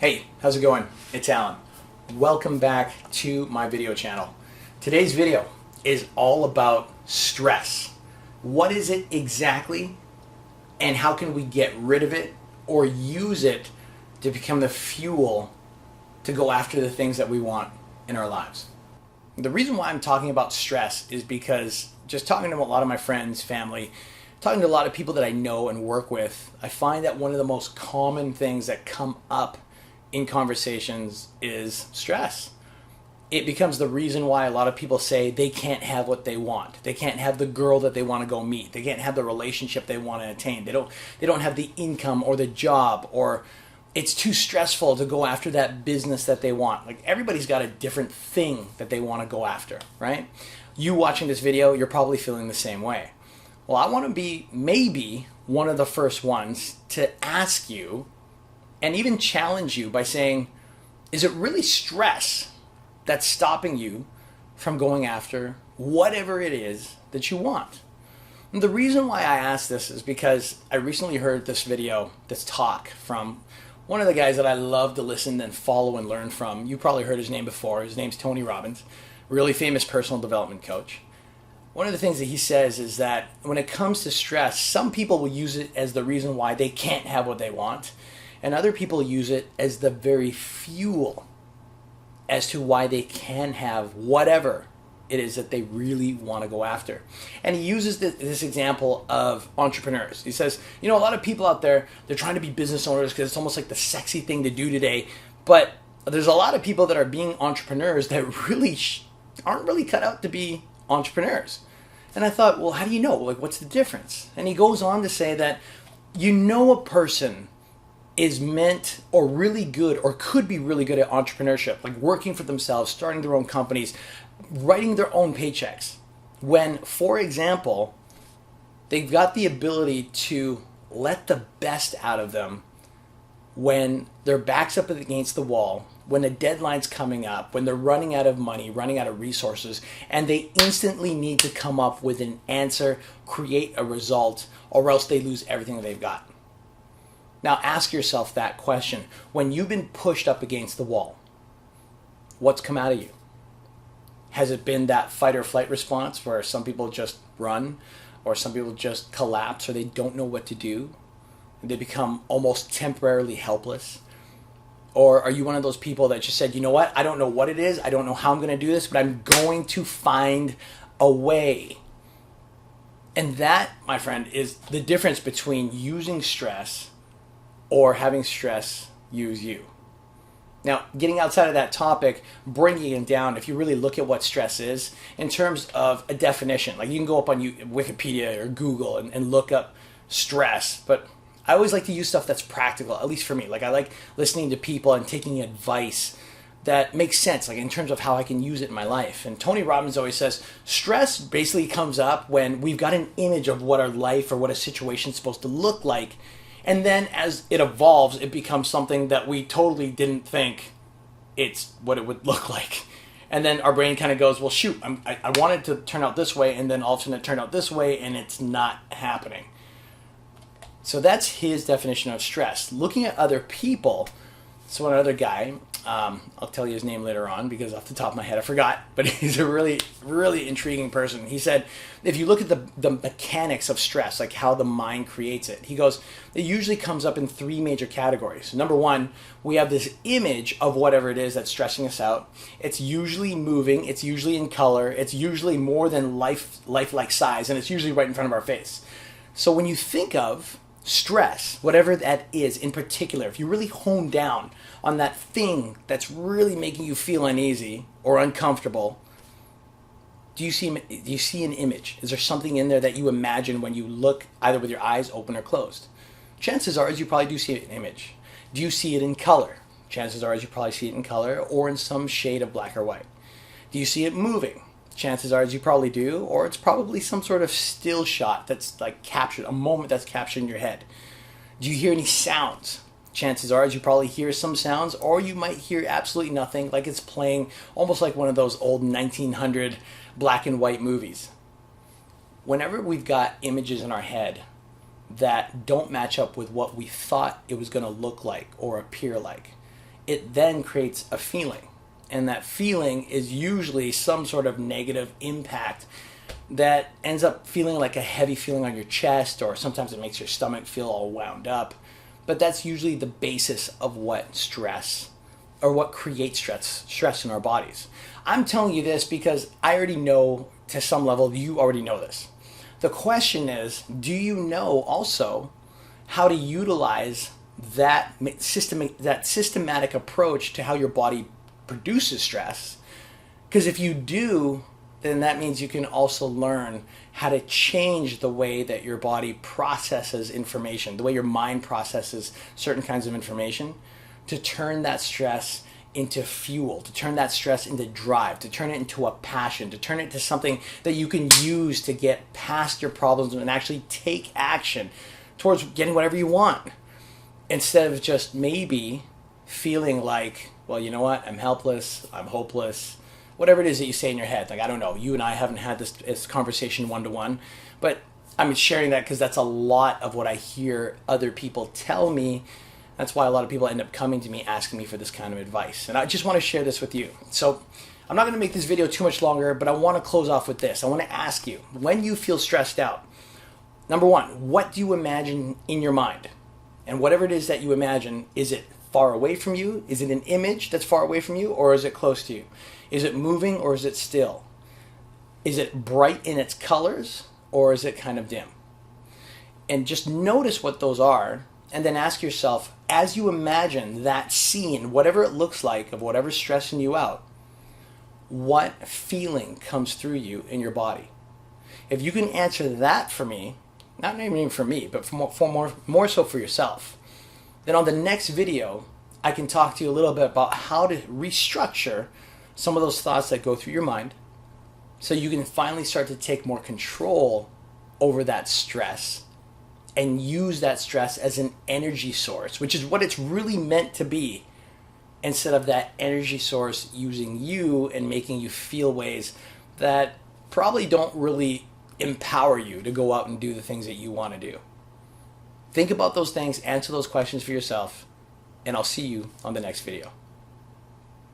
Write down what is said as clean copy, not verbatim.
Hey, how's it going? It's Alan. Welcome back to my video channel. Today's video is all about stress. What is it exactly, and how can we get rid of it or use it to become the fuel to go after the things that we want in our lives? The reason why I'm talking about stress is because just talking to a lot of my friends, family, talking to a lot of people that I know and work with, I find that one of the most common things that come up in conversations is stress. It becomes the reason why a lot of people say they can't have what they want. They can't have the girl that they want to go meet. They can't have the relationship they want to attain. They don't have the income or the job, or it's too stressful to go after that business that they want. Like, everybody's got a different thing that they want to go after, right? You watching this video, you're probably feeling the same way. Well, I want to be maybe one of the first ones to ask you and even challenge you by saying, is it really stress that's stopping you from going after whatever it is that you want? And the reason why I ask this is because I recently heard this talk from one of the guys that I love to listen and follow and learn from. You probably heard his name before. His name's Tony Robbins, really famous personal development coach. One of the things that he says is that when it comes to stress, some people will use it as the reason why they can't have what they want, and other people use it as the very fuel as to why they can have whatever it is that they really want to go after. And he uses this example of entrepreneurs. He says, a lot of people out there, they're trying to be business owners because it's almost like the sexy thing to do today. But there's a lot of people that are being entrepreneurs that really aren't really cut out to be entrepreneurs. And I thought, well, how do you know? Like, what's the difference? And he goes on to say that a person is meant or really good or could be really good at entrepreneurship, like working for themselves, starting their own companies, writing their own paychecks, when, for example, they've got the ability to let the best out of them when their back's up against the wall, when a deadline's coming up, when they're running out of money, running out of resources, and they instantly need to come up with an answer, create a result, or else they lose everything that they've got. Now ask yourself that question. When you've been pushed up against the wall, what's come out of you? Has it been that fight or flight response where some people just run, or some people just collapse, or they don't know what to do, and they become almost temporarily helpless? Or are you one of those people that just said, you know what, I don't know what it is, I don't know how I'm going to do this, but I'm going to find a way? And that, my friend, is the difference between using stress or having stress use you. Now, getting outside of that topic, bringing it down, if you really look at what stress is in terms of a definition, like you can go up on Wikipedia or Google and look up stress, but I always like to use stuff that's practical, at least for me. Like, I like listening to people and taking advice that makes sense, like in terms of how I can use it in my life. And Tony Robbins always says stress basically comes up when we've got an image of what our life or what a situation is supposed to look like. And then as it evolves, it becomes something that we totally didn't think it's what it would look like. And then our brain kind of goes, well, shoot, I wanted to turn out this way, and then all of a sudden it turned out this way, and it's not happening. So that's his definition of stress. Looking at other people, so another guy, I'll tell you his name later on because off the top of my head I forgot, but he's a really, really intriguing person. He said, if you look at the mechanics of stress, like how the mind creates it, he goes, it usually comes up in three major categories. Number one, we have this image of whatever it is that's stressing us out. It's usually moving, it's usually in color, it's usually more than lifelike size, and it's usually right in front of our face. So when you think of stress, whatever that is in particular, if you really hone down on that thing that's really making you feel uneasy or uncomfortable, do you see an image? Is there something in there that you imagine when you look, either with your eyes open or closed? Chances are you probably do see an image. Do you see it in color? Chances are you probably see it in color or in some shade of black or white. Do you see it moving? Chances are you probably do, or it's probably some sort of still shot that's like captured, a moment that's captured in your head. Do you hear any sounds? Chances are you probably hear some sounds, or you might hear absolutely nothing, like it's playing almost like one of those old 1900 black and white movies. Whenever we've got images in our head that don't match up with what we thought it was going to look like or appear like, it then creates a feeling. And that feeling is usually some sort of negative impact that ends up feeling like a heavy feeling on your chest, or sometimes it makes your stomach feel all wound up. But that's usually the basis of what stress, or what creates stress in our bodies. I'm telling you this because I already know, to some level, you already know this. The question is, do you know also how to utilize that systematic approach to how your body produces stress? Because if you do, then that means you can also learn how to change the way that your body processes information, the way your mind processes certain kinds of information, to turn that stress into fuel, to turn that stress into drive, to turn it into a passion, to turn it into something that you can use to get past your problems and actually take action towards getting whatever you want, instead of just maybe feeling like, well, you know what, I'm helpless, I'm hopeless, whatever it is that you say in your head. Like, I don't know, you and I haven't had this conversation one-to-one, but I'm sharing that because that's a lot of what I hear other people tell me. That's why a lot of people end up coming to me asking me for this kind of advice. And I just want to share this with you. So I'm not going to make this video too much longer, but I want to close off with this. I want to ask you, when you feel stressed out, number one, what do you imagine in your mind? And whatever it is that you imagine, is it far away from you? Is it an image that's far away from you, or is it close to you? Is it moving, or is it still? Is it bright in its colors, or is it kind of dim? And just notice what those are, and then ask yourself, as you imagine that scene, whatever it looks like, of whatever's stressing you out, what feeling comes through you in your body? If you can answer that for me, not even for me, but more so for yourself, then on the next video, I can talk to you a little bit about how to restructure some of those thoughts that go through your mind, so you can finally start to take more control over that stress and use that stress as an energy source, which is what it's really meant to be, instead of that energy source using you and making you feel ways that probably don't really empower you to go out and do the things that you want to do. Think about those things, answer those questions for yourself, and I'll see you on the next video.